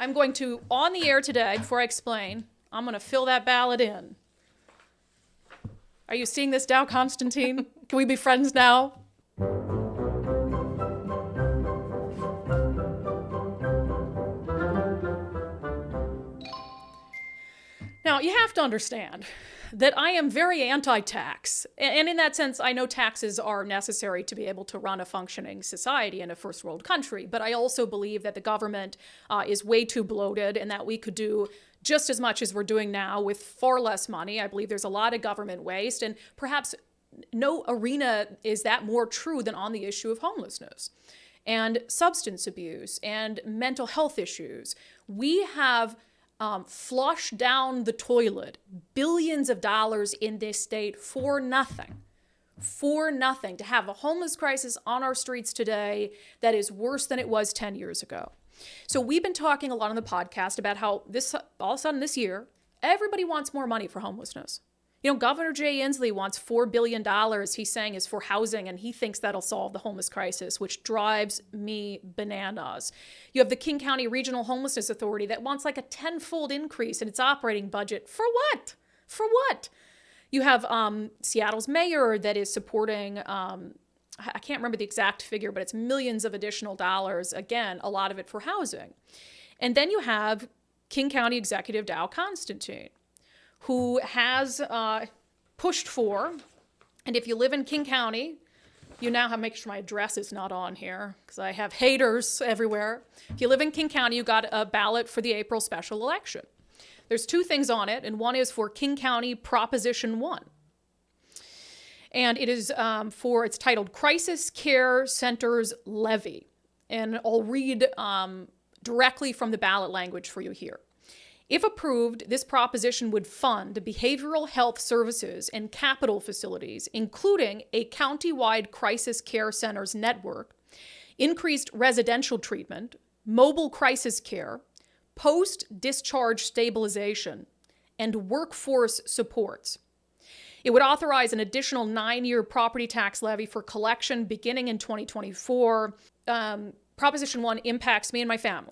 I'm going to, on the air today, before I explain, I'm going to fill that ballot in. Are you seeing this, Dow Constantine? Can we be friends now? Now, you have to understand that I am very anti-tax. And in that sense, I know taxes are necessary to be able to run a functioning society in a first world country. But I also believe that the government is way too bloated and that we could do just as much as we're doing now with far less money. I believe there's a lot of government waste, and perhaps no arena is that more true than on the issue of homelessness and substance abuse and mental health issues. We have flushed down the toilet billions of dollars in this state for nothing. For nothing. To have a homeless crisis on our streets today that is worse than it was 10 years ago. So we've been talking a lot on the podcast about how this, all of a sudden this year, everybody wants more money for homelessness. You know, Governor Jay Inslee wants $4 billion, he's saying, is for housing, and he thinks that'll solve the homeless crisis, which drives me bananas. You have the King County Regional Homelessness Authority that wants like a 10-fold increase in its operating budget. For what? For what? You have Seattle's mayor that is supporting, I can't remember the exact figure, but it's millions of additional dollars. Again, a lot of it for housing. And then you have King County Executive Dow Constantine, who has pushed for, and if you live in King County, you now have, make sure my address is not on here because I have haters everywhere. If you live in King County, you got a ballot for the April special election. There's two things on it, and one is for King County Proposition 1. And it is it's titled Crisis Care Centers Levy. And I'll read directly from the ballot language for you here. If approved, this proposition would fund behavioral health services and capital facilities, including a county-wide crisis care centers network, increased residential treatment, mobile crisis care, post-discharge stabilization, and workforce supports. It would authorize an additional 9-year property tax levy for collection beginning in 2024. Proposition 1 impacts me and my family.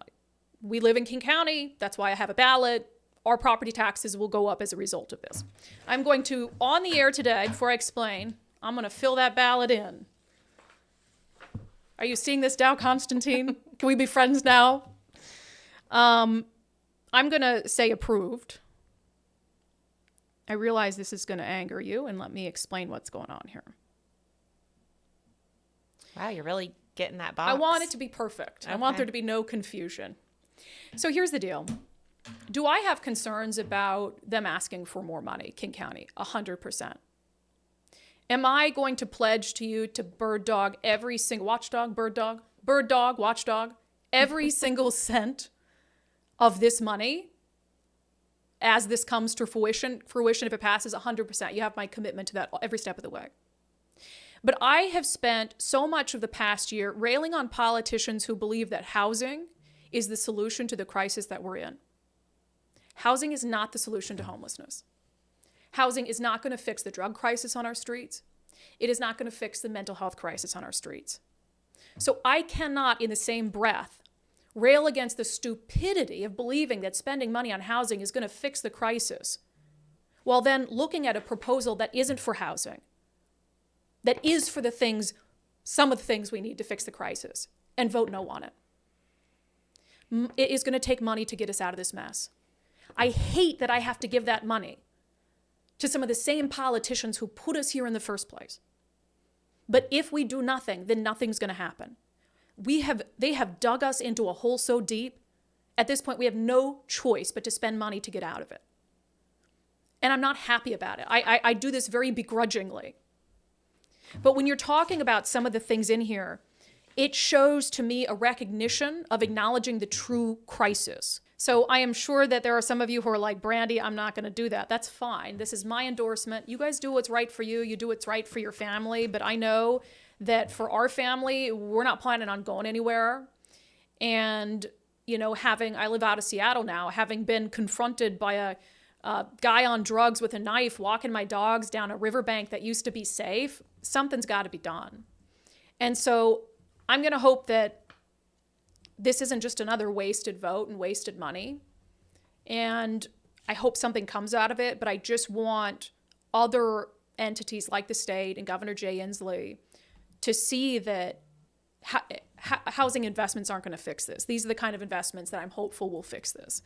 We live in King County. That's why I have a ballot. Our property taxes will go up as a result of this. I'm going to, on the air today, before I explain, I'm going to fill that ballot in. Are you seeing this, Dow Constantine? Can we be friends now? I'm going to say approved. I realize this is going to anger you, and let me explain what's going on here. Wow, you're really getting that box. I want it to be perfect. Okay. I want there to be no confusion. So here's the deal. Do I have concerns about them asking for more money, King County? 100%. Am I going to pledge to you to bird dog every single, watchdog, bird dog, watchdog, every single cent of this money as this comes to fruition if it passes? 100%. You have my commitment to that every step of the way. But I have spent so much of the past year railing on politicians who believe that housing is the solution to the crisis that we're in. Housing is not the solution to homelessness. Housing is not going to fix the drug crisis on our streets. It is not going to fix the mental health crisis on our streets. So I cannot, in the same breath, rail against the stupidity of believing that spending money on housing is going to fix the crisis, while then looking at a proposal that isn't for housing, that is for the things, some of the things we need to fix the crisis, and vote no on it. It is going to take money to get us out of this mess. I hate that I have to give that money to some of the same politicians who put us here in the first place. But if we do nothing, then nothing's going to happen. They have dug us into a hole so deep. At this point, we have no choice but to spend money to get out of it. And I'm not happy about it. I do this very begrudgingly. But when you're talking about some of the things in here, it shows to me a recognition of acknowledging the true crisis. So I am sure that there are some of you who are like, Brandi, I'm not going to do that. That's fine. This is my endorsement. You guys do what's right for you. You do what's right for your family. But I know that for our family, we're not planning on going anywhere. And, you know, I live out of Seattle now, having been confronted by a guy on drugs with a knife walking my dogs down a riverbank that used to be safe, something's got to be done. And so I'm going to hope that this isn't just another wasted vote and wasted money. And I hope something comes out of it, but I just want other entities like the state and Governor Jay Inslee to see that housing investments aren't going to fix this. These are the kind of investments that I'm hopeful will fix this.